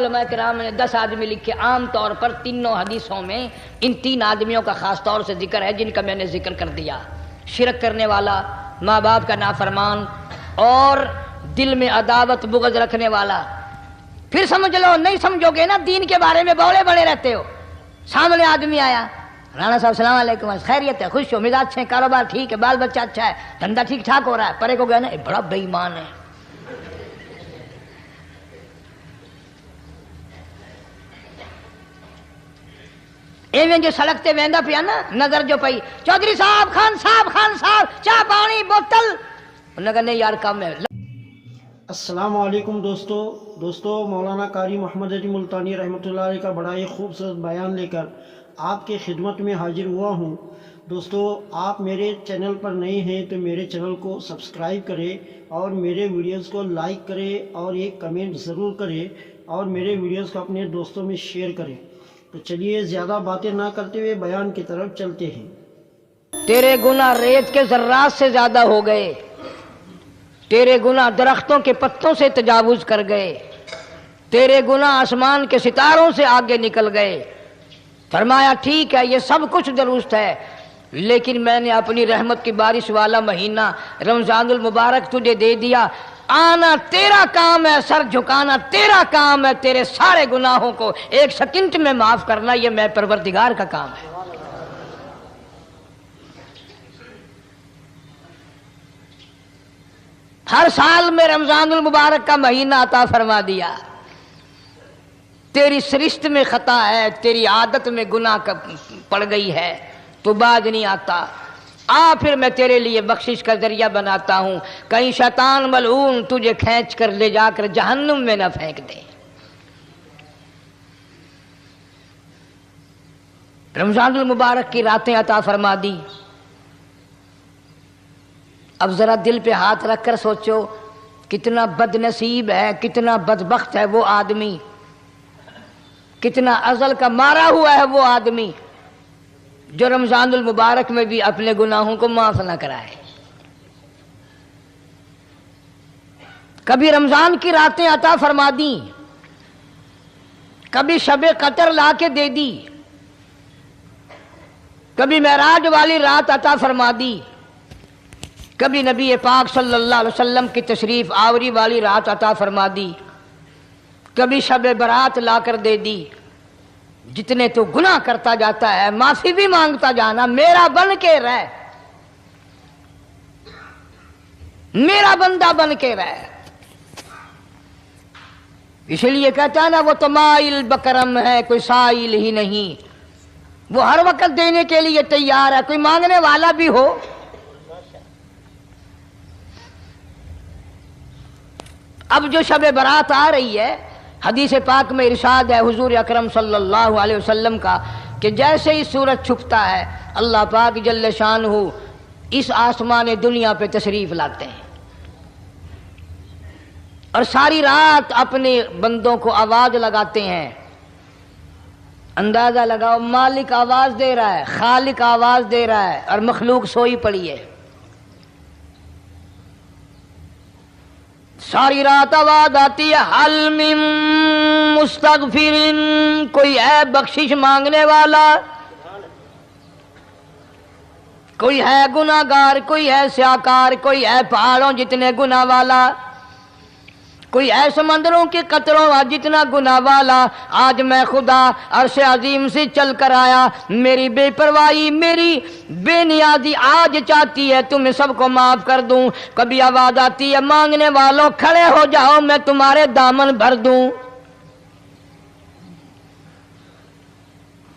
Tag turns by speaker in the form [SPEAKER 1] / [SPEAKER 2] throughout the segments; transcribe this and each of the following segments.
[SPEAKER 1] علماء کرام نے 10 آدمی لکھے، عام طور پر تینوں حدیثوں میں ان 3 آدمیوں کا خاص طور سے ذکر ہے جن کا میں نے ذکر کر دیا، شرک کرنے والا، ماں باپ کا نافرمان اور دل میں عداوت بغض رکھنے والا۔ پھر سمجھ لو، نہیں سمجھو گے نا دین کے بارے میں بولے بڑے رہتے ہو۔ سامنے آدمی آیا، رانا صاحب السلام علیکم، خیریت ہے، خوش ہو، مزاج اچھے ہیں، کاروبار ٹھیک ہے، بال بچہ اچھا ہے، دھندا ٹھیک ٹھاک ہو رہا ہے، پرے کو گیا نا یہ بڑا بے ایمان ہے۔ ایویں جو سڑک تے ویندا پیا نا، نظر جو پئی، چودھری صاحب، خان صاحب، چاہ پانی بوتل، انہوں نے کہا نہیں یار کم ہے۔
[SPEAKER 2] السلام علیکم دوستو مولانا قاری محمد علی ملتانی رحمۃ اللہ علیہ کا بڑا ہی خوبصورت بیان لے کر آپ کے خدمت میں حاضر ہوا ہوں۔ دوستو آپ میرے چینل پر نئے ہیں تو میرے چینل کو سبسکرائب کریں اور میرے ویڈیوز کو لائک کریں اور ایک کمنٹ ضرور کریں اور میرے ویڈیوز کو اپنے دوستوں میں شیئر کریں۔ تو چلیے زیادہ باتیں نہ کرتے ہوئے بیان کی طرف چلتے ہیں۔
[SPEAKER 1] تیرے گناہ ریت کے ذرات سے زیادہ ہو گئے، تیرے گناہ درختوں کے پتوں سے تجاوز کر گئے، تیرے گناہ آسمان کے ستاروں سے آگے نکل گئے۔ فرمایا ٹھیک ہے یہ سب کچھ درست ہے، لیکن میں نے اپنی رحمت کی بارش والا مہینہ رمضان المبارک تجھے دے دیا، آنا تیرا کام ہے، سر جھکانا تیرا کام ہے، تیرے سارے گناہوں کو 1 سیکنڈ میں معاف کرنا یہ میں پروردگار کا کام ہے۔ ہر سال میں رمضان المبارک کا مہینہ عطا فرما دیا، تیری سرشت میں خطا ہے، تیری عادت میں گناہ پڑ گئی ہے، تو باز نہیں آتا، آ پھر میں تیرے لیے بخشش کا ذریعہ بناتا ہوں، کہیں شیطان ملعون تجھے کھینچ کر لے جا کر جہنم میں نہ پھینک دے۔ رمضان المبارک کی راتیں عطا فرما دی۔ اب ذرا دل پہ ہاتھ رکھ کر سوچو کتنا بد نصیب ہے، کتنا بدبخت ہے وہ آدمی، کتنا ازل کا مارا ہوا ہے وہ آدمی جو رمضان المبارک میں بھی اپنے گناہوں کو معاف نہ کرائے۔ کبھی رمضان کی راتیں عطا فرما دیں، کبھی شب قدر لا کے دے دی، کبھی معراج والی رات عطا فرما دی، کبھی نبی پاک صلی اللہ علیہ وسلم کی تشریف آوری والی رات عطا فرما دی، کبھی شب برات لا کر دے دی۔ جتنے تو گناہ کرتا جاتا ہے معافی بھی مانگتا جانا، میرا بن کے رہ، میرا بندہ بن کے رہ۔ اس لیے کہتا ہے نا وہ تو مائل بکرم ہے کوئی سائل ہی نہیں، وہ ہر وقت دینے کے لیے تیار ہے، کوئی مانگنے والا بھی ہو۔ اب جو شب برات آ رہی ہے، حدیث پاک میں ارشاد ہے حضور اکرم صلی اللہ علیہ وسلم کا کہ جیسے ہی سورج چھپتا ہے اللہ پاک جل شانہ اس آسمان دنیا پہ تشریف لاتے ہیں اور ساری رات اپنے بندوں کو آواز لگاتے ہیں۔ اندازہ لگاؤ، مالک آواز دے رہا ہے، خالق آواز دے رہا ہے اور مخلوق سوئی پڑی ہے۔ ساری رات آواز آتی ہے حل من مستغفر، کوئی ہے بخشش مانگنے والا، کوئی ہے گناہ گار، کوئی ہے سیاکار، کوئی ہے پہاڑوں جتنے گناہ والا، کوئی ہے سمندروں کے قطروں جتنا گناہ والا۔ آج میں خدا عرش عظیم سے چل کر آیا، میری بے پرواہی، میری بے نیازی آج چاہتی ہے تمہیں سب کو معاف کر دوں۔ کبھی آواز آتی ہے مانگنے والوں کھڑے ہو جاؤ میں تمہارے دامن بھر دوں۔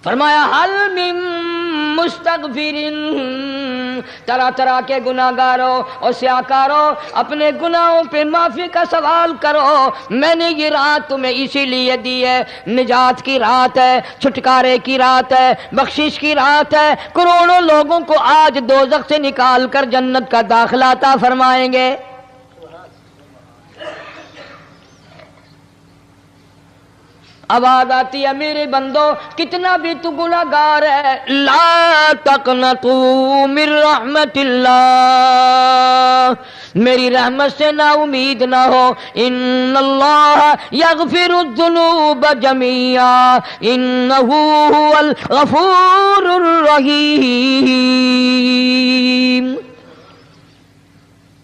[SPEAKER 1] فرمایا حل من مستغفرین، طرح طرح کے گناہ گاروں اور سیاکاروں اپنے گناہوں پہ معافی کا سوال کرو، میں نے یہ رات تمہیں اسی لیے دی ہے، نجات کی رات ہے، چھٹکارے کی رات ہے، بخشش کی رات ہے۔ کروڑوں لوگوں کو آج دوزخ سے نکال کر جنت کا داخلہ عطا فرمائیں گے۔ آواز آتی ہے میرے بندو کتنا بھی تو گناہگار ہے، لا تقنطوا من رحمت اللہ، میری رحمت سے نا امید نہ ہو، ان اللہ یغفر الذنوب جميعا انہ هو الغفور الرحیم۔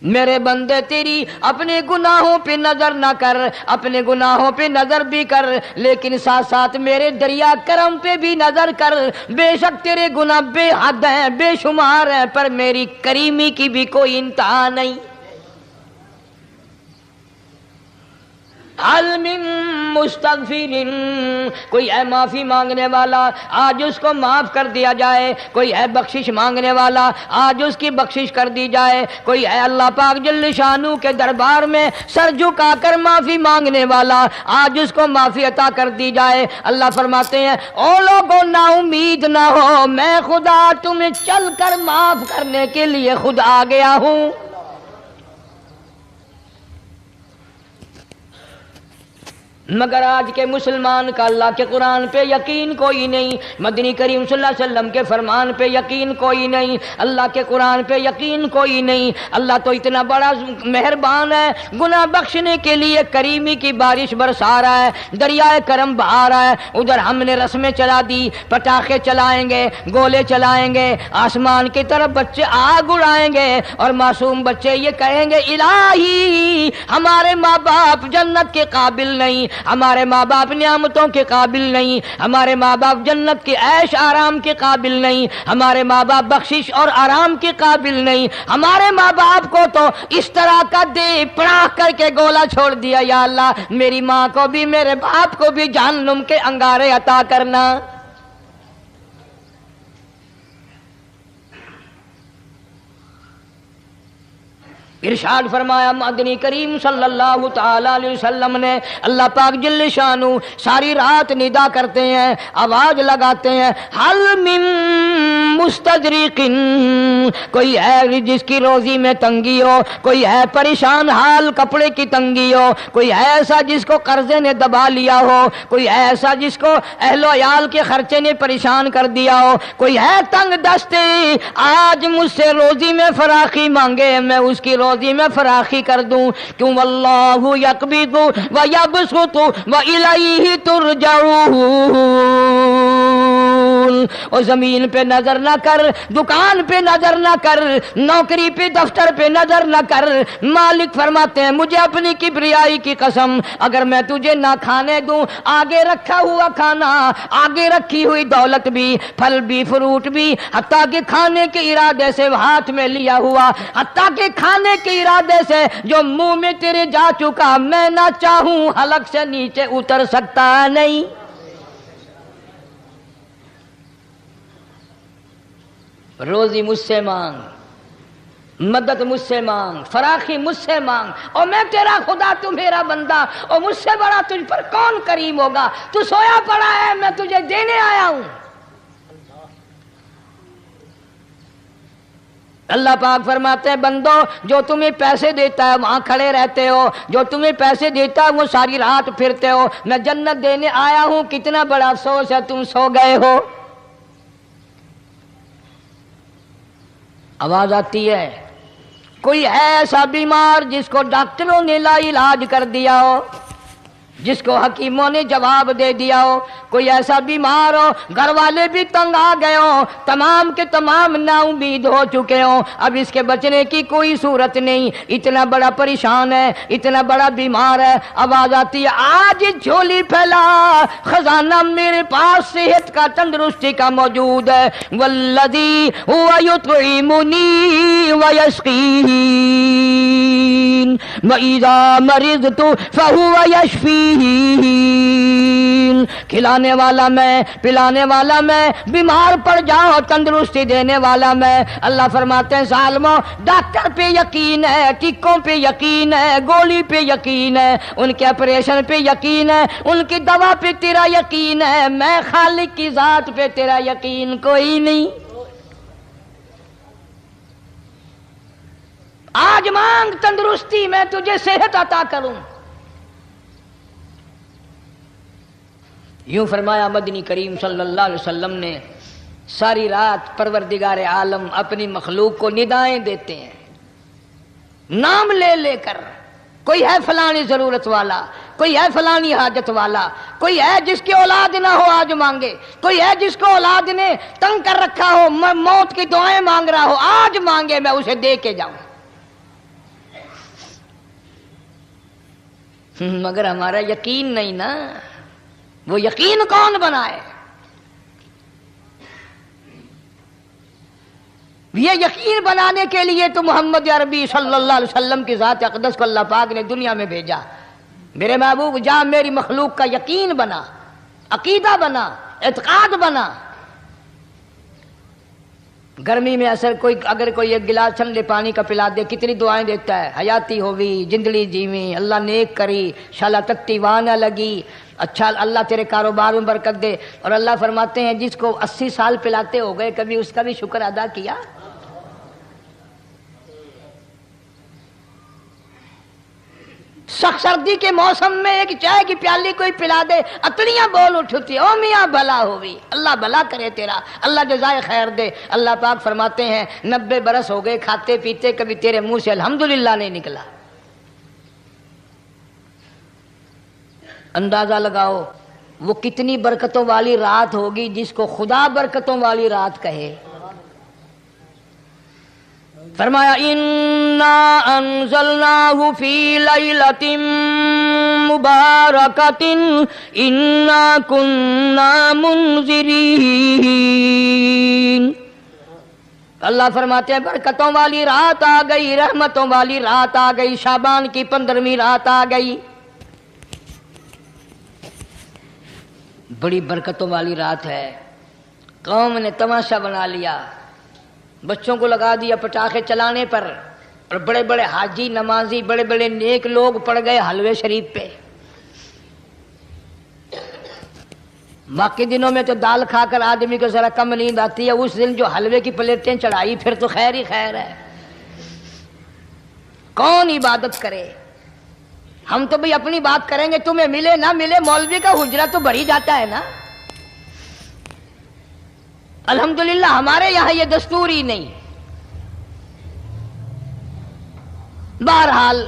[SPEAKER 1] میرے بندے تیری اپنے گناہوں پہ نظر نہ کر، اپنے گناہوں پہ نظر بھی کر، لیکن ساتھ ساتھ میرے دریا کرم پہ بھی نظر کر۔ بے شک تیرے گناہ بے حد ہیں، بے شمار ہیں، پر میری کریمی کی بھی کوئی انتہا نہیں۔ حل من مستغفر، کوئی ہے معافی مانگنے والا، آج اس کو معاف کر دیا جائے، کوئی ہے بخشش مانگنے والا، آج اس کی بخشش کر دی جائے، کوئی ہے اللہ پاک جل شانو کے دربار میں سر جھکا کر معافی مانگنے والا، آج اس کو معافی عطا کر دی جائے۔ اللہ فرماتے ہیں او لوگوں نا امید نہ ہو، میں خدا تمہیں چل کر معاف کرنے کے لیے خود آ گیا ہوں۔ مگر آج کے مسلمان کا اللہ کے قرآن پہ یقین کوئی نہیں، مدنی کریم صلی اللہ علیہ وسلم کے فرمان پہ یقین کوئی نہیں، اللہ کے قرآن پہ یقین کوئی نہیں۔ اللہ تو اتنا بڑا مہربان ہے، گناہ بخشنے کے لیے کریمی کی بارش برسا رہا ہے، دریائے کرم بہا رہا ہے۔ ادھر ہم نے رسمیں چلا دی، پٹاخے چلائیں گے، گولے چلائیں گے، آسمان کی طرف بچے آگ اڑائیں گے، اور معصوم بچے یہ کہیں گے الہی ہمارے ماں باپ جنت کے قابل نہیں، ہمارے ماں باپ نعمتوں کے قابل نہیں، ہمارے ماں باپ جنت کے عیش آرام کے قابل نہیں، ہمارے ماں باپ بخشش اور آرام کے قابل نہیں، ہمارے ماں باپ کو تو اس طرح کا دے پڑاخ کر کے گولا چھوڑ دیا، یا اللہ میری ماں کو بھی میرے باپ کو بھی جہنم کے انگارے عطا کرنا۔ ارشاد فرمایا مدنی کریم صلی اللہ تعالی علیہ وسلم نے، اللہ پاک جل شانو ساری رات ندا کرتے ہیں، آواز لگاتے ہیں حل من مستدرک، کوئی ہے جس کی روزی میں تنگی ہو، کوئی ہے پریشان حال کپڑے کی تنگی ہو، کوئی ہے ایسا جس کو قرضے نے دبا لیا ہو، کوئی ہے ایسا جس کو اہل و عیال کے خرچے نے پریشان کر دیا ہو، کوئی ہے تنگ دستے آج مجھ سے روزی میں فراخی مانگے، میں اس کی روزی میں فراخی کر دوں، کیوں واللہ یقبض و یبسط و الیہ ترجعون۔ اور زمین پہ نظر نہ کر، دکان پہ نظر نہ کر، نوکری پہ دفتر پہ نظر نہ کر، مالک فرماتے ہیں مجھے اپنی کبریائی کی قسم اگر میں تجھے نہ کھانے دوں، آگے رکھا ہوا کھانا، آگے رکھی ہوئی دولت بھی، پھل بھی، فروٹ بھی، حتیٰ کہ کھانے کے ارادے سے ہاتھ میں لیا ہوا، حتیٰ کہ کھانے کے ارادے سے جو منہ میں تیرے جا چکا، میں نہ چاہوں حلق سے نیچے اتر سکتا نہیں۔ روزی مجھ سے مانگ، مدد مجھ سے مانگ، فراخی مجھ سے مانگ، اور میں تیرا خدا تو میرا بندہ، اور مجھ سے بڑا تجھ پر کون کریم ہوگا؟ تو سویا پڑا ہے، میں تجھے دینے آیا ہوں۔ اللہ پاک فرماتے ہیں بندو جو تمہیں پیسے دیتا ہے وہاں کھڑے رہتے ہو، جو تمہیں پیسے دیتا ہے وہ ساری رات پھرتے ہو، میں جنت دینے آیا ہوں، کتنا بڑا افسوس ہے تم سو گئے ہو۔ آواز آتی ہے کوئی ہے ایسا بیمار جس کو ڈاکٹروں نے لا علاج کر دیا ہو، جس کو حکیموں نے جواب دے دیا ہو، کوئی ایسا بیمار ہو گھر والے بھی تنگ آ گئے ہوں، تمام کے تمام نا امید ہو چکے ہوں، اب اس کے بچنے کی کوئی صورت نہیں، اتنا بڑا پریشان ہے، اتنا بڑا بیمار ہے۔ آواز آتی ہے آج جھولی پھیلا، خزانہ میرے پاس صحت کا، تندرستی کا موجود ہے، والذی هو یطعمنی ویسقین وَإِذَا مَرِضْتُ فَهُوَ يَشْفِينِ، کھلانے والا میں، پلانے والا میں، بیمار پڑ جاؤ تندرستی دینے والا میں۔ اللہ فرماتے ہیں ظالموں ڈاکٹر پہ یقین ہے، ٹکوں پہ یقین ہے، گولی پہ یقین ہے، ان کے آپریشن پہ یقین ہے، ان کی دوا پہ تیرا یقین ہے، میں خالق کی ذات پہ تیرا یقین کوئی نہیں۔ آج مانگ تندرستی، میں تجھے صحت عطا کروں۔ یوں فرمایا مدنی کریم صلی اللہ علیہ وسلم نے، ساری رات پروردگار عالم اپنی مخلوق کو ندائیں دیتے ہیں نام لے لے کر. کوئی ہے فلانی ضرورت والا، کوئی ہے فلانی حاجت والا، کوئی ہے جس کی اولاد نہ ہو آج مانگے، کوئی ہے جس کو اولاد نے تنگ کر رکھا ہو موت کی دعائیں مانگ رہا ہو آج مانگے میں اسے دے کے جاؤں. مگر ہمارا یقین نہیں نا. وہ یقین کون بنائے؟ یہ یقین بنانے کے لیے تو محمد عربی صلی اللہ علیہ وسلم کی ذات اقدس کو اللہ پاک نے دنیا میں بھیجا. میرے محبوب جا میری مخلوق کا یقین بنا، عقیدہ بنا، اعتقاد بنا. گرمی میں اگر کوئی ایک گلاس ٹھنڈے پانی کا پلا دے کتنی دعائیں دیتا ہے. حیاتی ہوئی، جندلی جیویں، اللہ نیک کری، شالا تتی وانا لگی، اچھا اللہ تیرے کاروبار میں برکت دے. اور اللہ فرماتے ہیں جس کو 80 سال پلاتے ہو گئے کبھی اس کا بھی شکر ادا کیا؟ سخت سردی کے موسم میں ایک چائے کی پیالی کوئی پلا دے اتڑیاں بول اٹھتی، او میاں بھلا ہوئی، اللہ بھلا کرے تیرا، اللہ جزائے خیر دے. اللہ پاک فرماتے ہیں 90 برس ہو گئے کھاتے پیتے کبھی تیرے منہ سے الحمدللہ نہیں نکلا. اندازہ لگاؤ وہ کتنی برکتوں والی رات ہوگی جس کو خدا برکتوں والی رات کہے. فرمایا انا انزلناہ فی لیلۃ مبارکۃ انا کننا منذرین. اللہ فرماتے ہیں برکتوں والی رات آ گئی، رحمتوں والی رات آ گئی، شعبان کی 15ویں رات آ گئی. بڑی برکتوں والی رات ہے. قوم نے تماشا بنا لیا، بچوں کو لگا دیا پٹاخے چلانے پر، اور بڑے بڑے حاجی نمازی بڑے بڑے نیک لوگ پڑ گئے حلوے شریف پہ. باقی دنوں میں تو دال کھا کر آدمی کو ذرا کم نیند آتی ہے، اس دن جو حلوے کی پلیٹیں چڑھائی پھر تو خیر ہی خیر ہے. کون عبادت کرے؟ ہم تو بھئی اپنی بات کریں گے، تمہیں ملے نہ ملے مولوی کا حجرہ تو بھر ہی جاتا ہے نا. الحمدللہ ہمارے یہاں یہ دستور ہی نہیں. بہرحال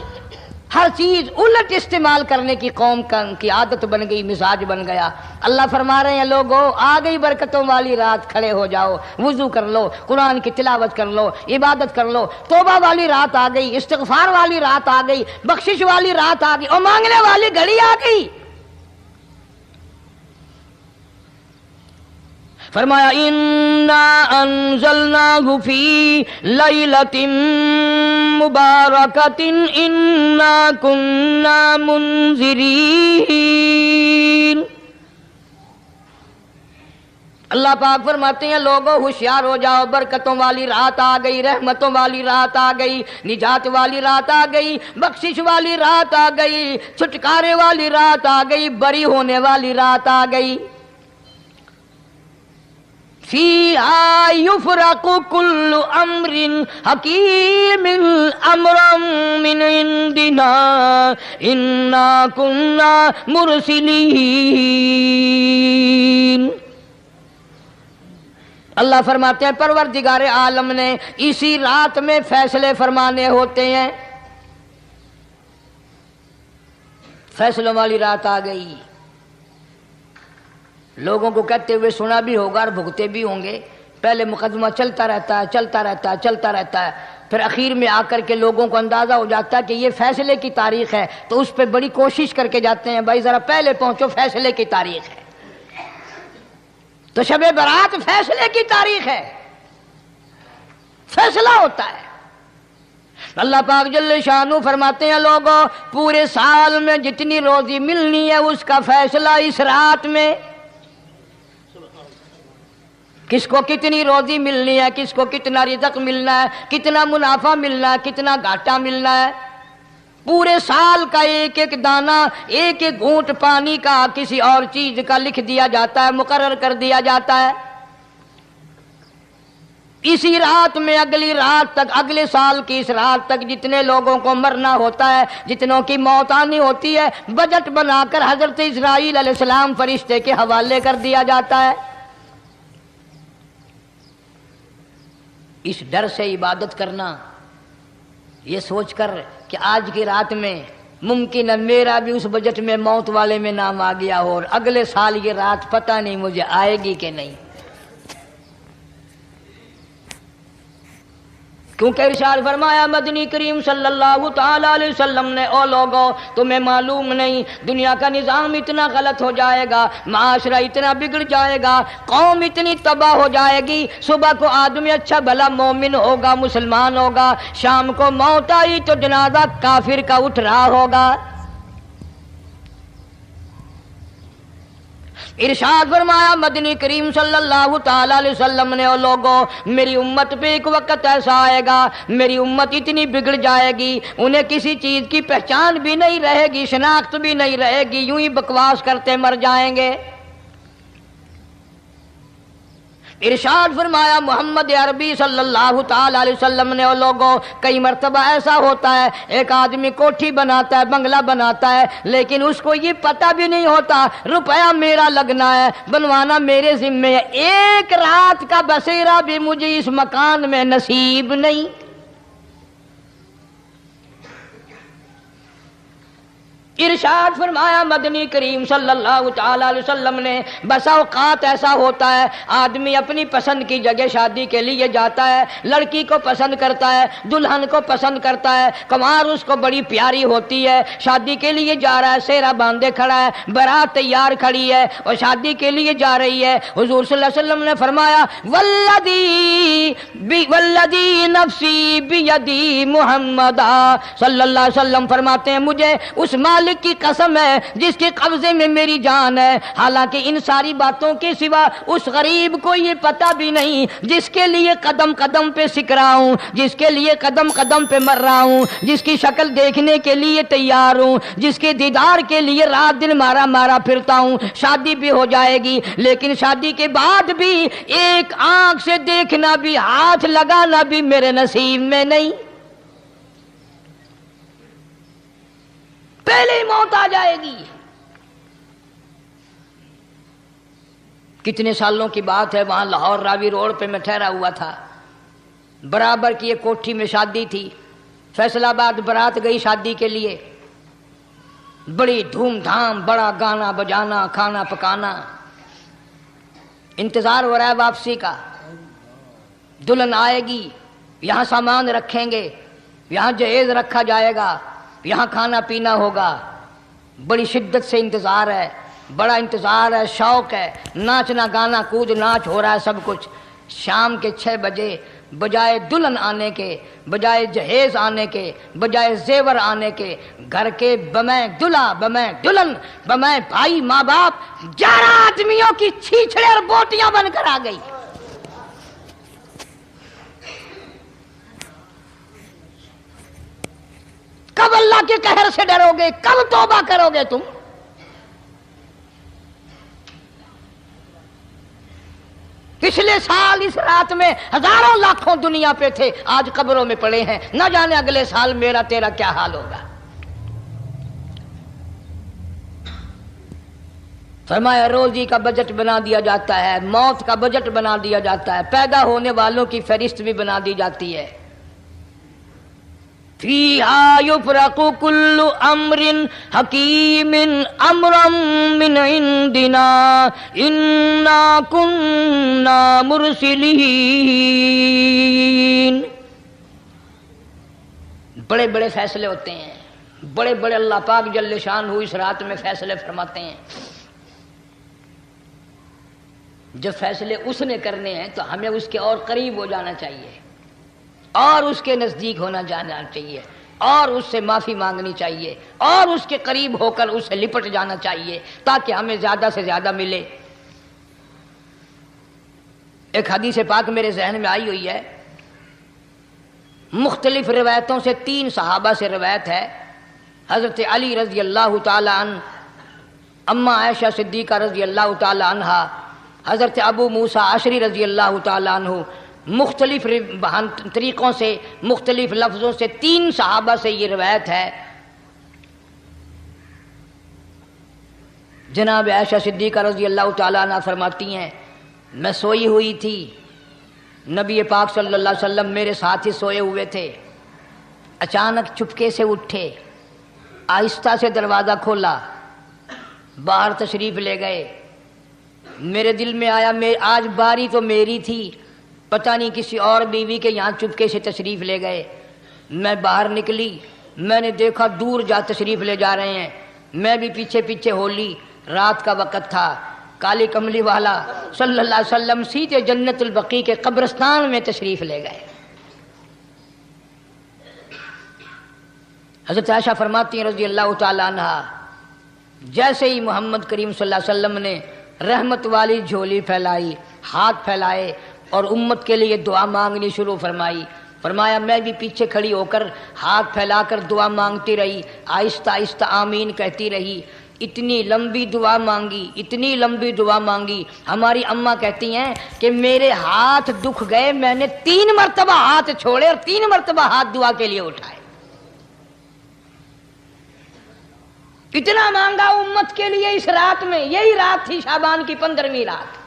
[SPEAKER 1] ہر چیز الٹ استعمال کرنے کی قوم کی عادت بن گئی، مزاج بن گیا. اللہ فرما رہے ہیں لوگوں آ گئی برکتوں والی رات، کھڑے ہو جاؤ، وضو کر لو، قرآن کی تلاوت کر لو، عبادت کر لو. توبہ والی رات آ گئی، استغفار والی رات آ گئی، بخشش والی رات آ گئی، اور مانگنے والی گھڑی آ گئی. فرمایا انا انزلناہ فی لیلۃ مبارکۃ انا کننا منذرین. اللہ پاک فرماتے ہیں لوگوں ہوشیار ہو جاؤ، برکتوں والی رات آ گئی، رحمتوں والی رات آ گئی، نجات والی رات آ گئی، بخشش والی رات آ گئی، چھٹکارے والی رات آ گئی، بری ہونے والی رات آ گئی. فیہا یفرق کل امر حکیم امرا من عندنا انا کننا مرسلین. اللہ فرماتے ہیں پروردگار عالم نے اسی رات میں فیصلے فرمانے ہوتے ہیں. فیصلوں والی رات آ گئی. لوگوں کو کہتے ہوئے سنا بھی ہوگا اور بھگتے بھی ہوں گے. پہلے مقدمہ چلتا رہتا ہے، چلتا رہتا ہے، چلتا رہتا ہے، پھر اخیر میں آ کر کے لوگوں کو اندازہ ہو جاتا ہے کہ یہ فیصلے کی تاریخ ہے، تو اس پہ بڑی کوشش کر کے جاتے ہیں بھائی ذرا پہلے پہنچو، فیصلے کی تاریخ ہے. تو شب برات فیصلے کی تاریخ ہے، فیصلہ ہوتا ہے. اللہ پاک جل شانہ فرماتے ہیں لوگوں پورے سال میں جتنی روزی ملنی ہے اس کا فیصلہ اس رات میں. کس کو کتنی روزی ملنی ہے، کس کو کتنا رزق ملنا ہے، کتنا منافع ملنا ہے، کتنا گھاٹا ملنا ہے. پورے سال کا ایک ایک دانہ، ایک ایک گھونٹ پانی کا، کسی اور چیز کا لکھ دیا جاتا ہے، مقرر کر دیا جاتا ہے. اسی رات میں اگلی رات تک، اگلے سال کی اس رات تک جتنے لوگوں کو مرنا ہوتا ہے، جتنوں کی موت آنی ہوتی ہے، بجٹ بنا کر حضرت اسرائیل علیہ السلام فرشتے کے حوالے کر دیا جاتا ہے۔ اس ڈر سے عبادت کرنا، یہ سوچ کر کہ آج کی رات میں ممکن ہے میرا بھی اس بجٹ میں موت والے میں نام آ گیا ہو، اور اگلے سال یہ رات پتہ نہیں مجھے آئے گی کہ نہیں۔ کیونکہ ارشاد فرمایا مدنی کریم صلی اللہ تعالی علیہ وسلم نے، او لوگو تمہیں معلوم نہیں دنیا کا نظام اتنا غلط ہو جائے گا، معاشرہ اتنا بگڑ جائے گا، قوم اتنی تباہ ہو جائے گی، صبح کو آدمی اچھا بھلا مومن ہوگا، مسلمان ہوگا، شام کو موت آئی تو جنازہ کافر کا اٹھ رہا ہوگا۔ ارشاد فرمایا مدنی کریم صلی اللہ تعالی علیہ وسلم نے، او لوگوں میری امت پہ ایک وقت ایسا آئے گا، میری امت اتنی بگڑ جائے گی، انہیں کسی چیز کی پہچان بھی نہیں رہے گی، شناخت بھی نہیں رہے گی، یوں ہی بکواس کرتے مر جائیں گے۔ ارشاد فرمایا محمد عربی صلی اللہ تعالی علیہ وسلم نے، او لوگوں کئی مرتبہ ایسا ہوتا ہے ایک آدمی کوٹھی بناتا ہے، بنگلہ بناتا ہے، لیکن اس کو یہ پتہ بھی نہیں ہوتا روپیہ میرا لگنا ہے، بنوانا میرے ذمے ہے، ایک رات کا بسیرا بھی مجھے اس مکان میں نصیب نہیں۔ ارشاد فرمایا مدنی کریم صلی اللہ تعالی علیہ وسلم نے، بسا اوقات ایسا ہوتا ہے آدمی اپنی پسند کی جگہ شادی کے لیے جاتا ہے، لڑکی کو پسند کرتا ہے، دلہن کو پسند کرتا ہے، کمار اس کو بڑی پیاری ہوتی ہے، شادی کے لیے جا رہا ہے، سہرا باندھے کھڑا ہے، بارات تیار کھڑی ہے اور شادی کے لیے جا رہی ہے۔ حضور صلی اللہ علیہ وسلم نے فرمایا والذی نفسی بیدی، محمد صلی اللہ علیہ وسلم فرماتے ہیں مجھے اس مالک کی قسم ہے جس کے قبضے میں میری جان ہے، حالانکہ ان ساری باتوں کے سوا اس غریب کو یہ پتہ بھی نہیں جس کے لیے قدم قدم پہ سکھ رہا ہوں، جس کے لیے قدم قدم پہ مر رہا ہوں، جس کی شکل دیکھنے کے لیے تیار ہوں، جس کے دیدار کے لیے رات دن مارا مارا پھرتا ہوں۔ شادی بھی ہو جائے گی لیکن شادی کے بعد بھی ایک آنکھ سے دیکھنا بھی، ہاتھ لگانا بھی میرے نصیب میں نہیں، پہلے ہی موت آ جائے گی۔ کتنے سالوں کی بات ہے، وہاں لاہور راوی روڈ پہ میں ٹھہرا ہوا تھا، برابر کی ایک کوٹھی میں شادی تھی، فیصل آباد برات گئی شادی کے لیے، بڑی دھوم دھام، بڑا گانا بجانا، کھانا پکانا، انتظار ہو رہا ہے واپسی کا، دلہن آئے گی، یہاں سامان رکھیں گے، یہاں جہیز رکھا جائے گا، یہاں کھانا پینا ہوگا، بڑی شدت سے انتظار ہے، بڑا انتظار ہے، شوق ہے، ناچنا گانا کود ناچ ہو رہا ہے سب کچھ۔ شام کے 6 بجے بجائے دلہن آنے کے، بجائے جہیز آنے کے، بجائے زیور آنے کے، گھر کے بمیں دلہا، بمیں دلہن، بمیں بھائی ماں باپ 11 آدمیوں کی چھیچڑے اور بوٹیاں بن کر آ گئی۔ کب اللہ کے قہر سے ڈرو گے؟ کب توبہ کرو گے تم؟ پچھلے سال اس رات میں ہزاروں لاکھوں دنیا پہ تھے، آج قبروں میں پڑے ہیں، نہ جانے اگلے سال میرا تیرا کیا حال ہوگا۔ فرمایا روزی کا بجٹ بنا دیا جاتا ہے، موت کا بجٹ بنا دیا جاتا ہے، پیدا ہونے والوں کی فہرست بھی بنا دی جاتی ہے۔ فیہا یفرق کل امر حکیم امرا من عندنا انا کننا مرسلین۔ بڑے بڑے فیصلے ہوتے ہیں، بڑے بڑے اللہ پاک جل شانہ اس رات میں فیصلے فرماتے ہیں۔ جب فیصلے اس نے کرنے ہیں تو ہمیں اس کے اور قریب ہو جانا چاہیے، اور اس کے نزدیک ہونا جانا چاہیے، اور اس سے معافی مانگنی چاہیے، اور اس کے قریب ہو کر اس سے لپٹ جانا چاہیے تاکہ ہمیں زیادہ سے زیادہ ملے۔ ایک حدیث پاک میرے ذہن میں آئی ہوئی ہے، مختلف روایتوں سے 3 صحابہ سے روایت ہے، حضرت علی رضی اللہ تعالی عنہ، اماں عائشہ صدیقہ رضی اللہ تعالی عنہا، حضرت ابو موسیٰ اشعری رضی اللہ تعالی عنہ، مختلف طریقوں سے، مختلف لفظوں سے 3 صحابہ سے یہ روایت ہے۔ جناب عائشہ صدیقہ رضی اللہ تعالیٰ عنہ فرماتی ہیں میں سوئی ہوئی تھی، نبی پاک صلی اللہ علیہ وسلم میرے ساتھ ہی سوئے ہوئے تھے، اچانک چپکے سے اٹھے، آہستہ سے دروازہ کھولا، باہر تشریف لے گئے۔ میرے دل میں آیا آج باری تو میری تھی، پتہ نہیں کسی اور بیوی کے یہاں چپکے سے تشریف لے گئے۔ میں باہر نکلی، میں نے دیکھا دور جا تشریف لے جا رہے ہیں، میں بھی پیچھے پیچھے ہو لی۔ رات کا وقت تھا، کالی کملی والا صلی اللہ علیہ وسلم سیدھے جنت البقیع کے قبرستان میں تشریف لے گئے۔ حضرت عائشہ فرماتی ہیں رضی اللہ تعالیٰ عنہ جیسے ہی محمد کریم صلی اللہ علیہ وسلم نے رحمت والی جھولی پھیلائی، ہاتھ پھیلائے اور امت کے لیے دعا مانگنی شروع فرمائی، فرمایا میں بھی پیچھے کھڑی ہو کر ہاتھ پھیلا کر دعا مانگتی رہی، آہستہ آہستہ آمین کہتی رہی۔ اتنی لمبی دعا مانگی، اتنی لمبی دعا مانگی، ہماری اماں کہتی ہیں کہ میرے ہاتھ دکھ گئے، میں نے 3 مرتبہ ہاتھ چھوڑے اور 3 مرتبہ ہاتھ دعا کے لیے اٹھائے۔ کتنا مانگا امت کے لیے اس رات میں، یہی رات تھی شعبان کی 15ویں رات۔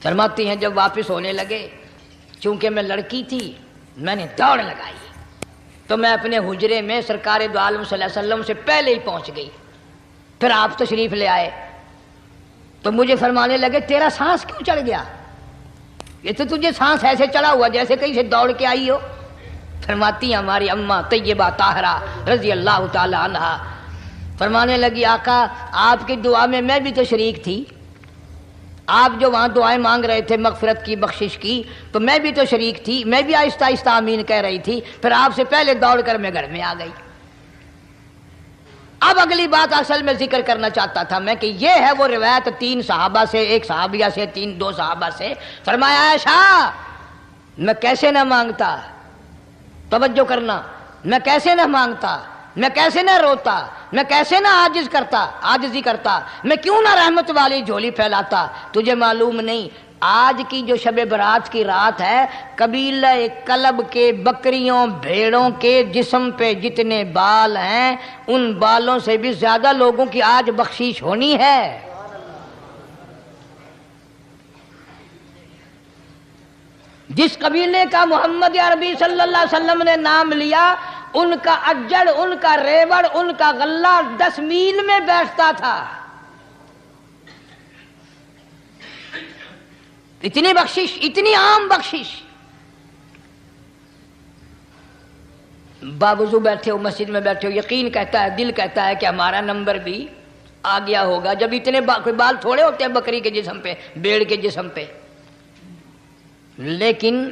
[SPEAKER 1] فرماتی ہیں جب واپس ہونے لگے، چونکہ میں لڑکی تھی میں نے دوڑ لگائی تو میں اپنے حجرے میں سرکار دو عالم صلی اللہ علیہ وسلم سے پہلے ہی پہنچ گئی۔ پھر آپ تشریف لے آئے تو مجھے فرمانے لگے تیرا سانس کیوں چڑھ گیا؟ یہ تو تجھے سانس ایسے چڑھا ہوا جیسے کہیں سے دوڑ کے آئی ہو۔ فرماتی ہیں ہماری اماں طیبہ طاہرہ رضی اللہ تعالی عنہ، فرمانے لگی آقا آپ کی دعا میں بھی تو شریک تھی، آپ جو وہاں دعائیں مانگ رہے تھے مغفرت کی، بخشش کی، تو میں بھی تو شریک تھی، میں بھی آہستہ آہستہ آمین کہہ رہی تھی، پھر آپ سے پہلے دوڑ کر میں گھر میں آ گئی۔ اب اگلی بات اصل میں ذکر کرنا چاہتا تھا میں کہ یہ ہے وہ روایت 3 صحابہ سے، 1 صحابیہ سے، 2 صحابہ سے۔ فرمایا عائشہ میں کیسے نہ مانگتا، توجہ کرنا، میں کیسے نہ مانگتا، میں کیسے نہ روتا، میں کیسے نہ عاجزی کرتا، میں کیوں نہ رحمت والی جھولی پھیلاتا۔ تجھے معلوم نہیں آج کی جو شب برات کی رات ہے، قبیلہ کلب کے بکریوں بھیڑوں کے جسم پہ جتنے بال ہیں ان بالوں سے بھی زیادہ لوگوں کی آج بخشش ہونی ہے۔ جس قبیلے کا محمد عربی صلی اللہ علیہ وسلم نے نام لیا، ان کا اجڑ، ان کا ریوڑ، ان کا غلہ 10 میل میں بیٹھتا تھا۔ اتنی بخشش، اتنی عام بخشش۔ باوضو بیٹھے ہو، مسجد میں بیٹھے ہو، یقین کہتا ہے، دل کہتا ہے کہ ہمارا نمبر بھی آ گیا ہوگا، جب اتنے کوئی بال تھوڑے ہوتے ہیں بکری کے جسم پہ، بھیڑ کے جسم پہ۔ لیکن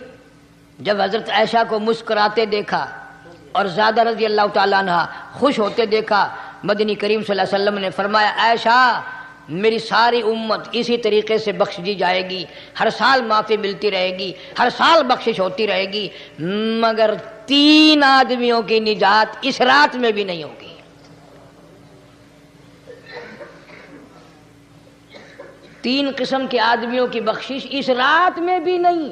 [SPEAKER 1] جب حضرت عائشہ کو مسکراتے دیکھا اور زیادہ رضی اللہ تعالیٰ عنہ خوش ہوتے دیکھا، مدنی کریم صلی اللہ علیہ وسلم نے فرمایا عائشہ میری ساری امت اسی طریقے سے بخش دی جائے گی، ہر سال معافی ملتی رہے گی، ہر سال بخشش ہوتی رہے گی، مگر 3 آدمیوں کی نجات اس رات میں بھی نہیں ہوگی۔ 3 قسم کے آدمیوں کی بخشش اس رات میں بھی نہیں،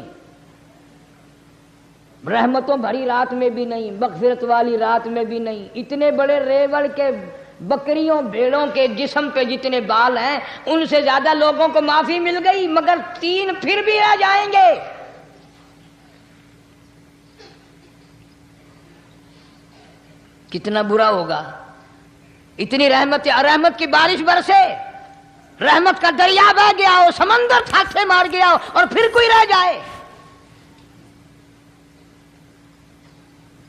[SPEAKER 1] رحمتوں بھری رات میں بھی نہیں، مغفرت والی رات میں بھی نہیں۔ اتنے بڑے ریوڑ کے بکریوں بھیڑوں کے جسم پہ جتنے بال ہیں ان سے زیادہ لوگوں کو معافی مل گئی، مگر 3 پھر بھی رہ جائیں گے۔ کتنا برا ہوگا، اتنی رحمت کی بارش برسے، رحمت کا دریا بہ گیا ہو، سمندر تھاکے مار گیا ہو اور پھر کوئی رہ جائے۔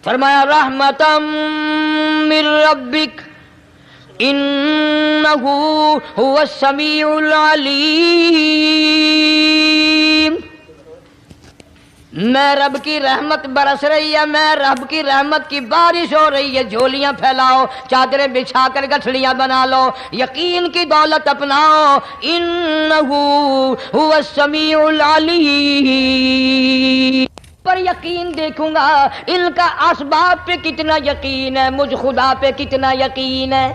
[SPEAKER 1] فرمایا رحمتم من ربک انہ هو السمیع العلیم۔ میں رب کی رحمت برس رہی ہے، میں رب کی رحمت کی بارش ہو رہی ہے، جھولیاں پھیلاؤ، چادریں بچھا کر گٹھڑیاں بنا لو، یقین کی دولت اپناؤ، انہ هو السمیع العلیم۔ پر یقین دیکھوں گا ان کا اسباب پہ کتنا یقین ہے، مجھ خدا پہ کتنا یقین ہے۔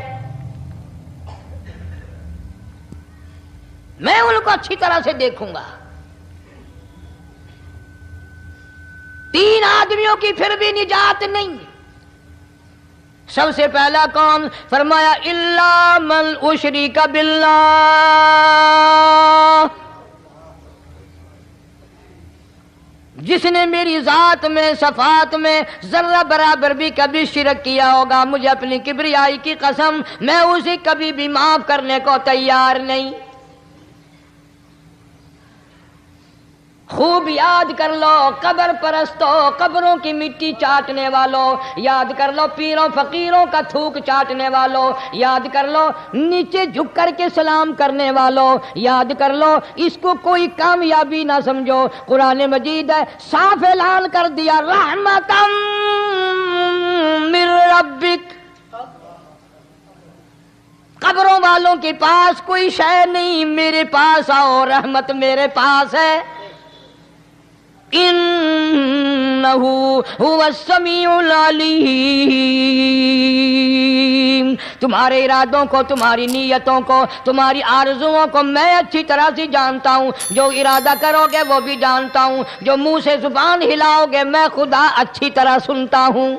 [SPEAKER 1] میں ان کو اچھی طرح سے دیکھوں گا. 3 آدمیوں کی پھر بھی نجات نہیں. سب سے پہلا کون؟ فرمایا الا من اشرک باللہ، جس نے میری ذات میں صفات میں ذرہ برابر بھی کبھی شرک کیا ہوگا، مجھے اپنی کبریائی کی قسم میں اسے کبھی بھی معاف کرنے کو تیار نہیں. خوب یاد کر لو قبر پرستوں، قبروں کی مٹی چاٹنے والوں، یاد کر لو پیروں فقیروں کا تھوک چاٹنے والوں، یاد کر لو نیچے جھک کر کے سلام کرنے والوں، یاد کر لو اس کو کوئی کامیابی نہ سمجھو. قرآن مجید ہے صاف اعلان کر دیا رحمتم من ربک. قبروں والوں کے پاس کوئی شے نہیں، میرے پاس آؤ، رحمت میرے پاس ہے. انہو هو السمیع العلیم. تمہارے ارادوں کو، تمہاری نیتوں کو، تمہاری آرزوؤں کو میں اچھی طرح سے جانتا ہوں. جو ارادہ کرو گے وہ بھی جانتا ہوں، جو منہ سے زبان ہلاؤ گے میں خدا اچھی طرح سنتا ہوں.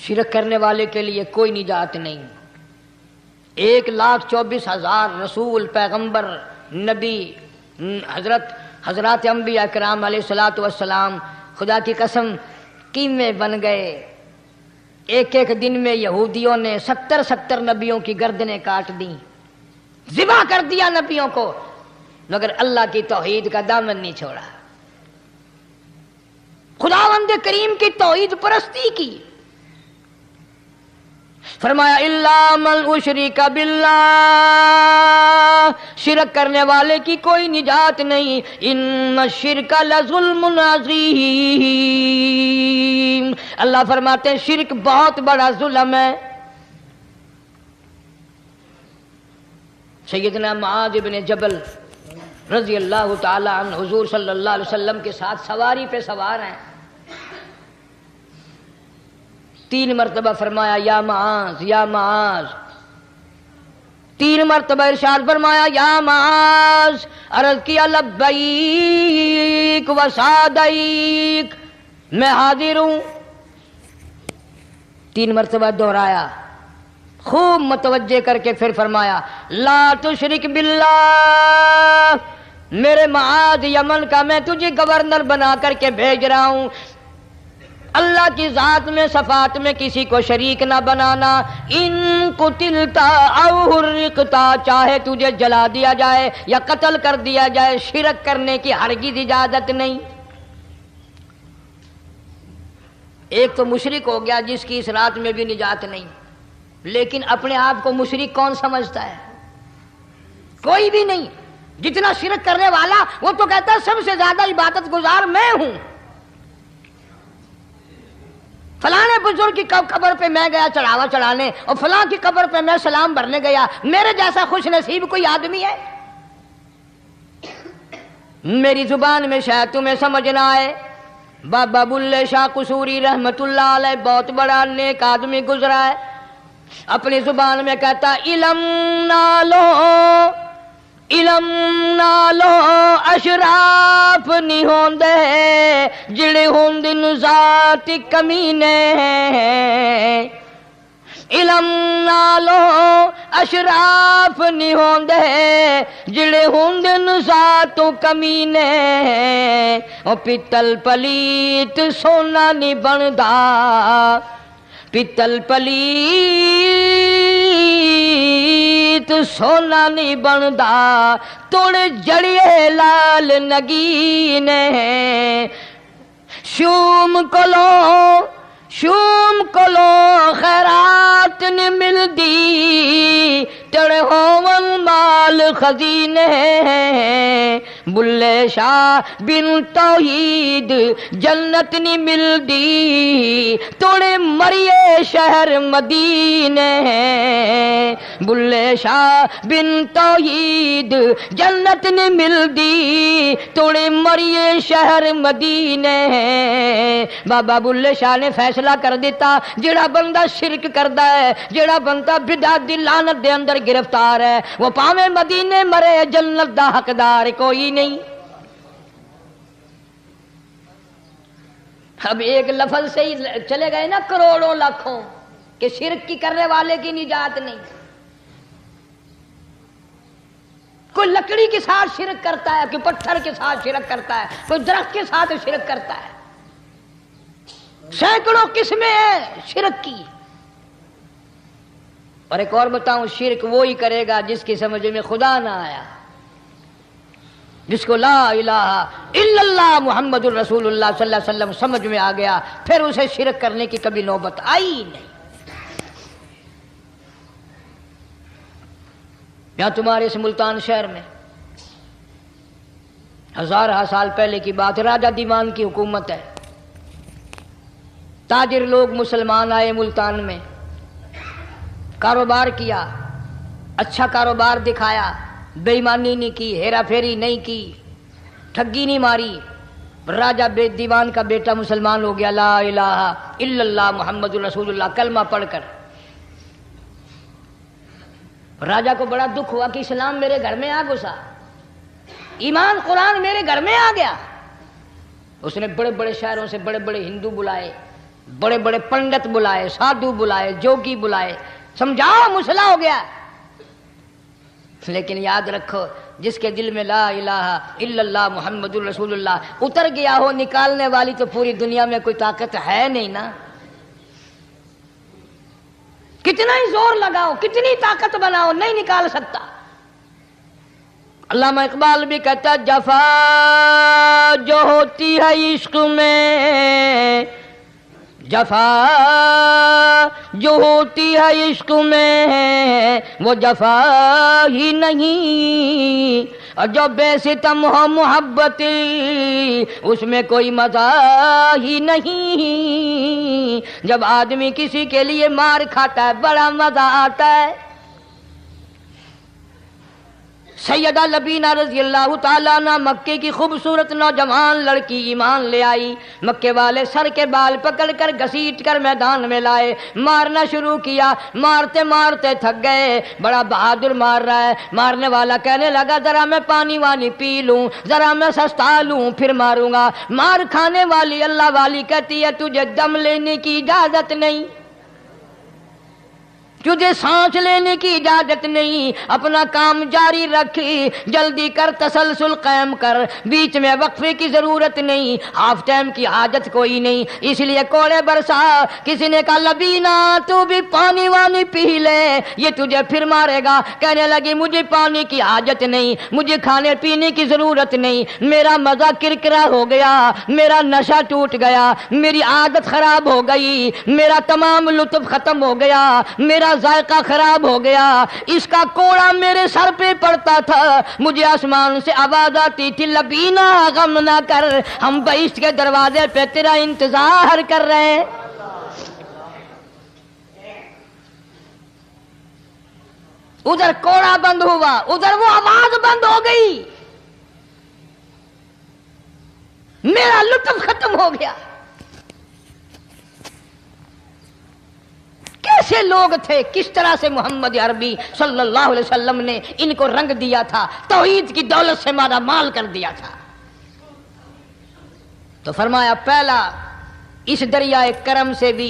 [SPEAKER 1] شرک کرنے والے کے لیے کوئی نجات نہیں. 1,24,000 رسول، پیغمبر، نبی، حضرات انبیاء کرام علیہ الصلوۃ والسلام خدا کی قسم قیمے بن گئے. ایک دن میں یہودیوں نے 70 نبیوں کی گردنیں کاٹ دیں، ذبح کر دیا نبیوں کو، مگر اللہ کی توحید کا دامن نہیں چھوڑا. خداوند کریم کی توحید پرستی کی. فرمایا الا من اشرک باللہ، شرک کرنے والے کی کوئی نجات نہیں. ان الشرک لظلم عظیم، اللہ فرماتے ہیں شرک بہت بڑا ظلم ہے. سیدنا معاذ بن جبل رضی اللہ تعالی عنہ حضور صلی اللہ علیہ وسلم کے ساتھ سواری پہ سوار ہیں. 3 مرتبہ فرمایا یا معاذ یا معاذ، 3 مرتبہ ارشاد فرمایا یا معاذ. عرض کیا لبیک و سعدیک، میں حاضر ہوں. 3 مرتبہ دہرایا، خوب متوجہ کر کے پھر فرمایا لا تشرک باللہ. میرے معاذ یمن کا میں تجھے گورنر بنا کر کے بھیج رہا ہوں، اللہ کی ذات میں صفات میں کسی کو شریک نہ بنانا. ان قتلتا او حرقتا، چاہے تجھے جلا دیا جائے یا قتل کر دیا جائے، شرک کرنے کی ہرگز اجازت نہیں. ایک تو مشرک ہو گیا جس کی اس رات میں بھی نجات نہیں، لیکن اپنے آپ کو مشرک کون سمجھتا ہے؟ کوئی بھی نہیں. جتنا شرک کرنے والا وہ تو کہتا ہے سب سے زیادہ عبادت گزار میں ہوں. فلاں بزرگ کی قبر پہ میں گیا چڑھاوا چڑھانے، اور فلاں کی قبر پہ میں سلام بھرنے گیا، میرے جیسا خوش نصیب کوئی آدمی ہے؟ میری زبان میں شاید تمہیں سمجھ نہ آئے، بابا بلے شاہ قصوری رحمت اللہ علیہ بہت بڑا نیک آدمی گزرا ہے، اپنی زبان میں کہتا علم نالو اشراف نہیں ہوندے جڑے ہوندن ذات کمینے. علم نالو اشراف نہیں ہوندے جڑے ہوندن ذات کمینے. او پتل پلیت سونا نہیں بندا، پتل پلیت سونا نہیں بندا، توڑ جڑیے لال نگینے. شوم کولو خیرات نہیں ملدی، تڑ ہون مال خزینے بلے شاہ بن توحید جنت نہیں ملدی توڑے مریے شہر مدینے بلے شاہ بن توحید جنت نہیں ملدی توڑے مریے شہر مدینے بابا بلے شاہ نے فیصلہ کر دیتا جڑا بندہ شرک کردا ہے جڑا بندہ بدعت دی لعنت دے اندر گرفتار ہے وہ پاویں مدینے مرے جنت دا حقدار کوئی نہیں. اب ایک لفظ سے ہی چلے گئے نا کروڑوں لاکھوں کہ شرک کی کرنے والے کی نجات نہیں. کوئی لکڑی کے ساتھ شرک کرتا ہے کوئی پتھر کے ساتھ شرک کرتا ہے کوئی درخت کے ساتھ شرک کرتا ہے. سینکڑوں قسمیں ہیں شرک کی. اور ایک اور بتاؤں شرک وہی کرے گا جس کی سمجھ میں خدا نہ آیا جس کو لا الہ الا اللہ محمد الرسول اللہ صلی اللہ علیہ وسلم سمجھ میں آ گیا پھر اسے شرک کرنے کی کبھی نوبت آئی نہیں. یا تمہارے اس ملتان شہر میں ہزارہ سال پہلے کی بات راجہ دیوان کی حکومت ہے. تاجر لوگ مسلمان آئے ملتان میں کاروبار کیا اچھا کاروبار دکھایا بے ایمانی نہیں کی ہیرا پھیری نہیں کی ٹھگی نہیں ماری. راجہ دیوان کا بیٹا مسلمان ہو گیا لا الہ الا اللہ محمد رسول اللہ کلمہ پڑھ کر. راجہ کو بڑا دکھ ہوا کہ اسلام میرے گھر میں آ گھسا ایمان قرآن میرے گھر میں آ گیا. اس نے بڑے بڑے شہروں سے بڑے بڑے ہندو بلائے بڑے بڑے پنڈت بلائے سادھو بلائے جوگی بلائے سمجھاؤ مسئلہ ہو گیا. لیکن یاد رکھو جس کے دل میں لا الہ الا اللہ محمد الرسول اللہ اتر گیا ہو نکالنے والی تو پوری دنیا میں کوئی طاقت ہے نہیں نا. کتنا ہی زور لگاؤ کتنی طاقت بناؤ نہیں نکال سکتا. علامہ اقبال بھی کہتا جفا جو ہوتی ہے عشق میں جفا جو ہوتی ہے عشق میں وہ جفا ہی نہیں اور جو بے ستم ہو محبت اس میں کوئی مزہ ہی نہیں. جب آدمی کسی کے لیے مار کھاتا ہے بڑا مزہ آتا ہے. سیدہ لبینہ رضی اللہ تعالیٰ عنہ مکے کی خوبصورت نوجوان لڑکی ایمان لے آئی. مکے والے سر کے بال پکڑ کر گھسیٹ کر میدان میں لائے مارنا شروع کیا. مارتے مارتے تھک گئے بڑا بہادر مار رہا ہے. مارنے والا کہنے لگا ذرا میں پانی وانی پی لوں ذرا میں سستا لوں پھر ماروں گا. مار کھانے والی اللہ والی کہتی ہے تجھے دم لینے کی اجازت نہیں تجھے سانس لینے کی اجازت نہیں. اپنا کام جاری رکھ جلدی کر تسلسل قائم کر بیچ میں وقفے کی ضرورت نہیں ہاف ٹائم کی حاجت کوئی نہیں. اس لیے کوڑے برسا. کسی نے کہا لبینہ تو بھی پانی وانی پی لے یہ تجھے پھر مارے گا. کہنے لگی مجھے پانی کی حاجت نہیں مجھے کھانے پینے کی ضرورت نہیں میرا مزہ کرکرا ہو گیا میرا نشہ ٹوٹ گیا میری عادت خراب ہو گئی میرا تمام لطف ختم ہو گیا میرا ذائقہ خراب ہو گیا. اس کا کوڑا میرے سر پہ پڑتا تھا مجھے آسمان سے آواز آتی تھی لبینہ غم نہ کر ہم بہشت کے دروازے پہ تیرا انتظار کر رہے ہیں. ادھر کوڑا بند ہوا ادھر وہ آواز بند ہو گئی میرا لطف ختم ہو گیا. کیسے لوگ تھے کس طرح سے محمد عربی صلی اللہ علیہ وسلم نے ان کو رنگ دیا تھا توحید کی دولت سے مالا مال کر دیا تھا. تو فرمایا پہلا اس دریائے کرم سے بھی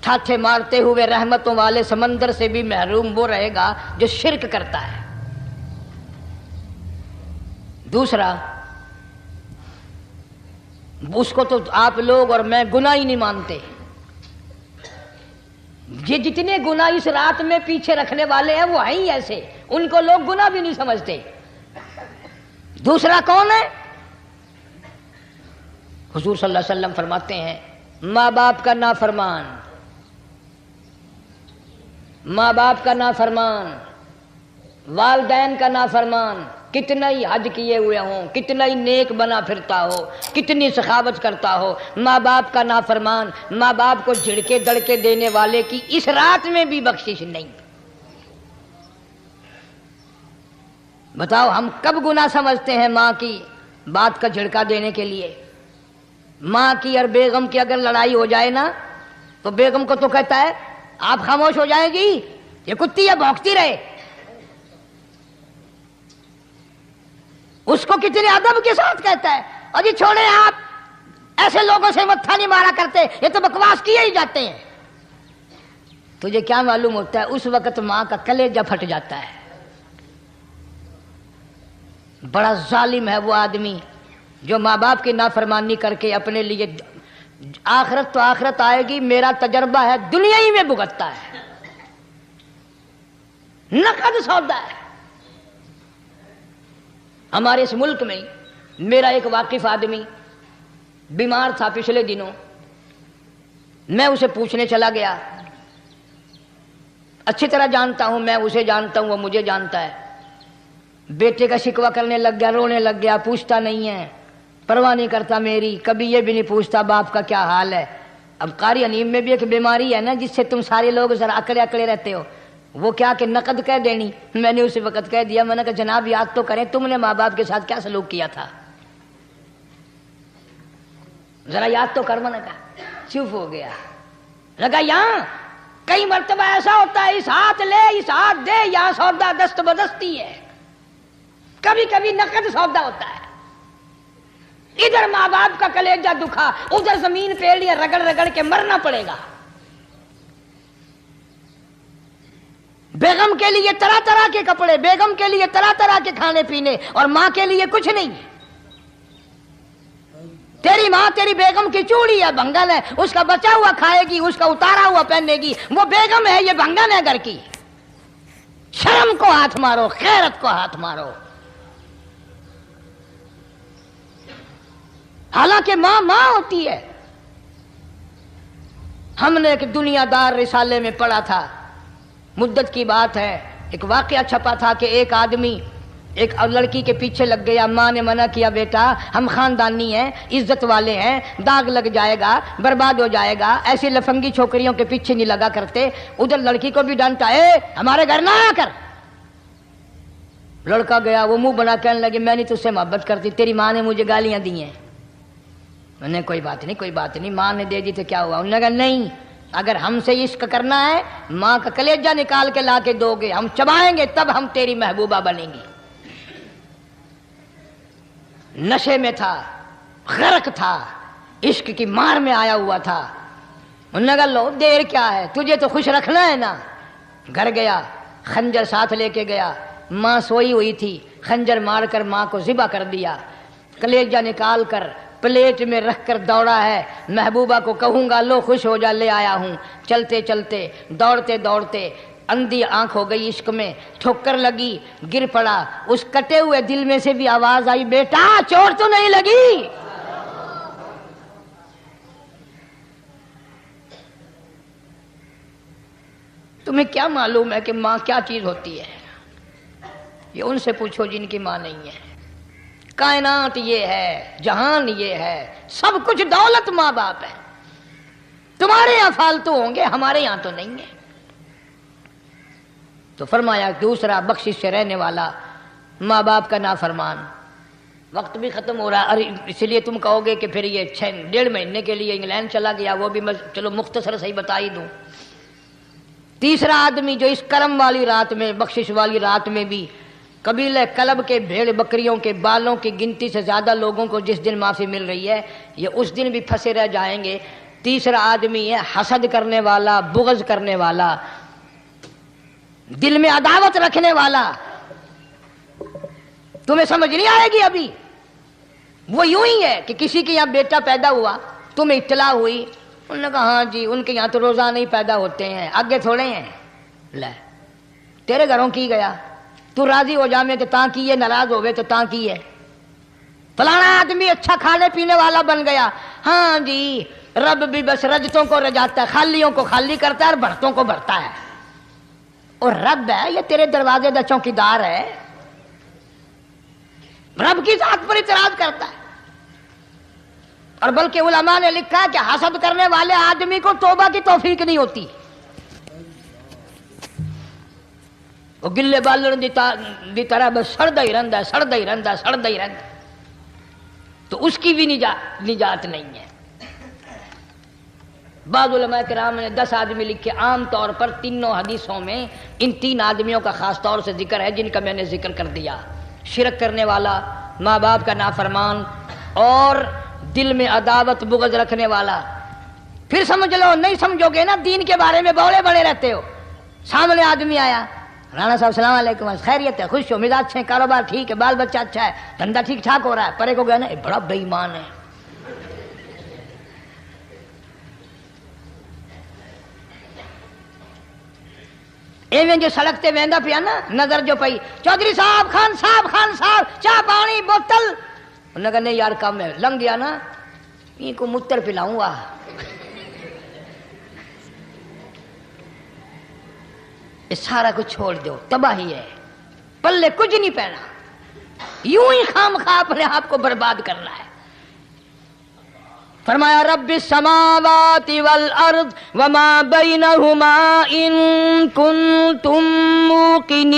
[SPEAKER 1] ٹھاٹھے مارتے ہوئے رحمتوں والے سمندر سے بھی محروم وہ رہے گا جو شرک کرتا ہے. دوسرا اس کو تو آپ لوگ اور میں گناہ ہی نہیں مانتے. یہ جتنے گناہ اس رات میں پیچھے رکھنے والے ہیں وہ ہیں ہی ایسے ان کو لوگ گناہ بھی نہیں سمجھتے. دوسرا کون ہے؟ حضور صلی اللہ علیہ وسلم فرماتے ہیں ماں باپ کا نافرمان ماں باپ کا نافرمان والدین کا نافرمان، کتنا ہی حج کیے ہوئے ہوں، کتنا ہی نیک بنا پھرتا ہو، کتنی سخاوت کرتا ہو، ماں باپ کا نافرمان، ماں باپ کو جھڑکے دڑکے دینے والے کی اس رات میں بھی بخشش نہیں۔ بتاؤ ہم کب گناہ سمجھتے ہیں ماں کی بات کا جھڑکا دینے کے لیے؟ ماں کی اور بیگم کی اگر لڑائی ہو جائے نا تو بیگم کو تو کہتا ہے آپ خاموش ہو جائیں گی، یہ کتی ہے بھونکتی رہے۔ اس کو کتنے ادب کے ساتھ کہتا ہے اور یہ چھوڑے آپ ایسے لوگوں سے متھا نہیں مارا کرتے، یہ تو بکواس کیے ہی جاتے ہیں۔ تجھے کیا معلوم ہوتا ہے اس وقت ماں کا کلیجہ پھٹ جاتا ہے۔ بڑا ظالم ہے وہ آدمی جو ماں باپ کی نافرمانی کر کے اپنے لیے آخرت تو آخرت آئے گی، میرا تجربہ ہے دنیا ہی میں بھگتتا ہے، نقد سودا ہے۔ ہمارے اس ملک میں میرا ایک واقف آدمی بیمار تھا پچھلے دنوں، میں اسے پوچھنے چلا گیا، اچھی طرح جانتا ہوں، میں اسے جانتا ہوں، وہ مجھے جانتا ہے۔ بیٹے کا شکوہ کرنے لگ گیا، رونے لگ گیا، پوچھتا نہیں ہے، پرواہ نہیں کرتا میری، کبھی یہ بھی نہیں پوچھتا باپ کا کیا حال ہے۔ اب قاری انیم میں بھی ایک بیماری ہے نا جس سے تم سارے لوگ ذرا اکڑے اکڑے رہتے ہو، وہ کیا کہ نقد کہہ دینی۔ میں نے اسی وقت کہہ دیا، میں نے کہا جناب یاد تو کریں تم نے ماں باپ کے ساتھ کیا سلوک کیا تھا، ذرا یاد تو کر۔ میں نے کہا چپ ہو گیا، لگا یہاں کئی مرتبہ ایسا ہوتا ہے اس ہاتھ لے اس ہاتھ دے، یہاں سودا دست بدستی ہے، کبھی کبھی نقد سودا ہوتا ہے۔ ادھر ماں باپ کا کلیجہ دکھا، ادھر زمین پہ لیا رگڑ رگڑ کے مرنا پڑے گا۔ بیگم کے لیے طرح طرح کے کپڑے، بیگم کے لیے طرح طرح کے کھانے پینے، اور ماں کے لیے کچھ نہیں۔ تیری ماں تیری بیگم کی چوڑی ہے، بھنگن ہے، اس کا بچا ہوا کھائے گی، اس کا اتارا ہوا پہنے گی، وہ بیگم ہے، یہ بھنگن ہے گھر کی۔ شرم کو ہاتھ مارو، غیرت کو ہاتھ مارو۔ حالانکہ ماں ماں ہوتی ہے۔ ہم نے ایک دنیا دار رسالے میں پڑھا تھا، مدت کی بات ہے، ایک واقعہ چھپا تھا کہ ایک آدمی ایک لڑکی کے پیچھے لگ گیا، ماں نے منع کیا بیٹا ہم خاندانی ہیں، عزت والے ہیں، داغ لگ جائے گا، برباد ہو جائے گا، ایسی لفنگی چھوکریوں کے پیچھے نہیں لگا کرتے۔ ادھر لڑکی کو بھی ڈانٹا، ہمارے گھر نہ آیا کر۔ لڑکا گیا، وہ منہ بنا کہنے لگے میں نہیں تجھ سے محبت کرتی، تیری ماں نے مجھے گالیاں دی ہیں۔ میں نے کوئی بات نہیں کوئی بات نہیں، ماں نے دے دی تو کیا ہوا؟ انہوں نے کہا نہیں، اگر ہم سے عشق کرنا ہے ماں کا کلیجہ نکال کے لا کے دو گے، ہم چبائیں گے تب ہم تیری محبوبہ بنیں گی۔ نشے میں تھا، غرق تھا، عشق کی مار میں آیا ہوا تھا۔ انہوں نے کہا لو دیر کیا ہے، تجھے تو خوش رکھنا ہے نا۔ گھر گیا، خنجر ساتھ لے کے گیا، ماں سوئی ہوئی تھی، خنجر مار کر ماں کو ذبح کر دیا، کلیجہ نکال کر پلیٹ میں رکھ کر دوڑا ہے، محبوبہ کو کہوں گا لو خوش ہو جا، لے آیا ہوں۔ چلتے چلتے دوڑتے دوڑتے اندھی آنکھ ہو گئی عشق میں، ٹھوکر لگی، گر پڑا، اس کٹے ہوئے دل میں سے بھی آواز آئی بیٹا چوٹ تو نہیں لگی؟ تمہیں کیا معلوم ہے کہ ماں کیا چیز ہوتی ہے؟ یہ ان سے پوچھو جن کی ماں نہیں ہے۔ کائنات یہ ہے، جہان یہ ہے، سب کچھ دولت ماں باپ ہے۔ تمہارے یہاں فالتو ہوں گے، ہمارے یہاں تو نہیں ہے۔ تو فرمایا دوسرا بخشش سے رہنے والا ماں باپ کا نافرمان۔ وقت بھی ختم ہو رہا، اور اس لیے تم کہو گے کہ پھر یہ 1.5 مہینے کے لیے انگلینڈ چلا گیا، وہ بھی میں چلو مختصر سے ہی بتا ہی دوں۔ تیسرا آدمی جو اس کرم والی رات میں، بخشش والی رات میں بھی قبیلہ کلب کے بھیڑ بکریوں کے بالوں کی گنتی سے زیادہ لوگوں کو جس دن معافی مل رہی ہے، یہ اس دن بھی پھنسے رہ جائیں گے۔ تیسرا آدمی ہے حسد کرنے والا، بغض کرنے والا، دل میں عداوت رکھنے والا۔ تمہیں سمجھ نہیں آئے گی ابھی۔ وہ یوں ہی ہے کہ کسی کے یہاں بیٹا پیدا ہوا، تمہیں اطلاع ہوئی، انہوں نے کہا ہاں جی ان کے یہاں تو روزانہ ہی پیدا ہوتے ہیں، آگے تھوڑے ہیں، لے تیرے گھروں کی گیا، تو راضی ہو جا میں تو تاں کی ہے، ناراض ہوئے تو تاں کی ہے۔ فلانا آدمی اچھا کھانے پینے والا بن گیا، ہاں جی رب بھی بس رجتوں کو رجاتا ہے، خالیوں کو خالی کرتا ہے اور بھرتوں کو بھرتا ہے۔ اور رب ہے یہ تیرے دروازے دا چوکیدار ہے، رب کی ذات پر اعتراض کرتا ہے۔ اور بلکہ علماء نے لکھا ہے کہ حسد کرنے والے آدمی کو توبہ کی توفیق نہیں ہوتی، وہ گلے بالن دی طرح بس سڑدا ہی رہندا ہے، سڑدا ہی رہندا ہے، سڑدا ہی رہندا ہے، تو اس کی بھی نجات نہیں ہے۔ بعض علماء کرام نے 10 آدمی لکھے، عام طور پر تینوں حدیثوں میں ان 3 آدمیوں کا خاص طور سے ذکر ہے جن کا میں نے ذکر کر دیا، شرک کرنے والا، ماں باپ کا نافرمان، اور دل میں عداوت بغض رکھنے والا۔ پھر سمجھ لو، نہیں سمجھو گے نا دین کے بارے میں بولے بڑے رہتے ہو۔ سامنے آدمی آیا، رانا صاحب السلام علیکم، خیریت ہے، خوش ہو، مزاج اچھے، کاروبار ٹھیک ہے، بال بچہ اچھا ہے، دھندا ٹھیک ٹھاک ہو رہا ہے، پرے کو گیا نا بڑا بے ایمان ہے۔ ایویں جو سڑک تے ویندا پیا نا، نظر جو پئی، چودھری صاحب، خان صاحب چاہ پانی بوتل، انہوں نے کہا نہیں یار کم ہے، لنگ گیا نا ان کو متر پلاؤں گا۔ یہ سارا کچھ چھوڑ دو، تباہی ہے، پلے کچھ نہیں پہنا، یوں ہی خام خواہ اپنے آپ کو برباد کرنا ہے۔ فرمایا رب السماوات والارض وما بینہما ان کنتم موقنین،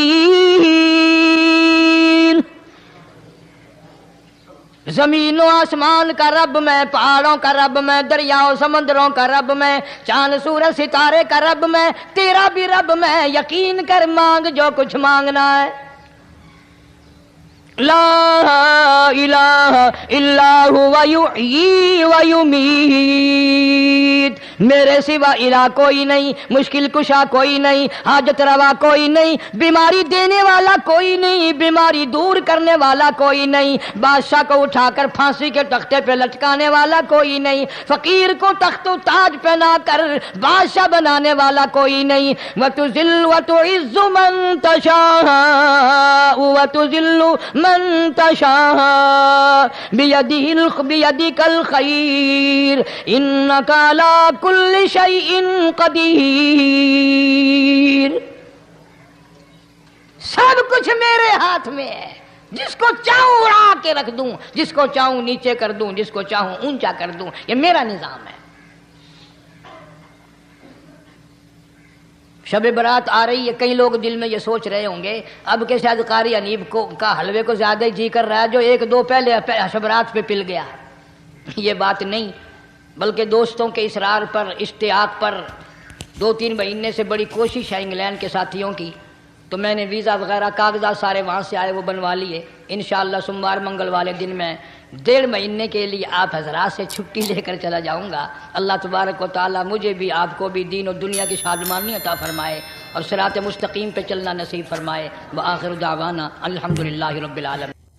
[SPEAKER 1] زمین و آسمان کا رب میں، پہاڑوں کا رب میں، دریاؤں سمندروں کا رب میں، چاند سورج ستارے کا رب میں، تیرا بھی رب میں، یقین کر مانگ جو کچھ مانگنا ہے۔ لا الہ الا هو یحیی و یمیت، میرے سوا الہ کوئی نہیں، مشکل کشا کوئی نہیں، حاجت روا کوئی نہیں، بیماری دینے والا کوئی نہیں، بیماری دور کرنے والا کوئی نہیں، بادشاہ کو اٹھا کر پھانسی کے تختے پہ لٹکانے والا کوئی نہیں، فقیر کو تخت و تاج پہنا کر بادشاہ بنانے والا کوئی نہیں۔ وتذل وتعز من تشاء وتذل من تشاء بیدک الخیر انک علی کل شیء قدیر، سب کچھ میرے ہاتھ میں ہے، جس کو چاہوں اڑا کے رکھ دوں، جس کو چاہوں نیچے کر دوں، جس کو چاہوں اونچا کر دوں، یہ میرا نظام ہے۔ شب برات آ رہی ہے، کئی لوگ دل میں یہ سوچ رہے ہوں گے اب کہ شاید قاری انیب کا حلوے کو زیادہ ہی جی کر رہا ہے جو 1-2 پہلے شب برات پہ پل گیا۔ یہ بات نہیں، بلکہ دوستوں کے اصرار پر، اشتیاق پر 2-3 مہینے سے بڑی کوشش ہے انگلینڈ کے ساتھیوں کی، تو میں نے ویزا وغیرہ کاغذات سارے وہاں سے آئے وہ بنوا لیے، انشاءاللہ سوموار منگل والے دن میں 1.5 مہینے کے لیے آپ حضرات سے چھٹی لے کر چلا جاؤں گا۔ اللہ تبارک و تعالیٰ مجھے بھی آپ کو بھی دین و دنیا کی شادمانی عطا فرمائے اور صراط مستقیم پہ چلنا نصیب فرمائے۔ وآخر دعوانا الحمدللہ رب العالمین۔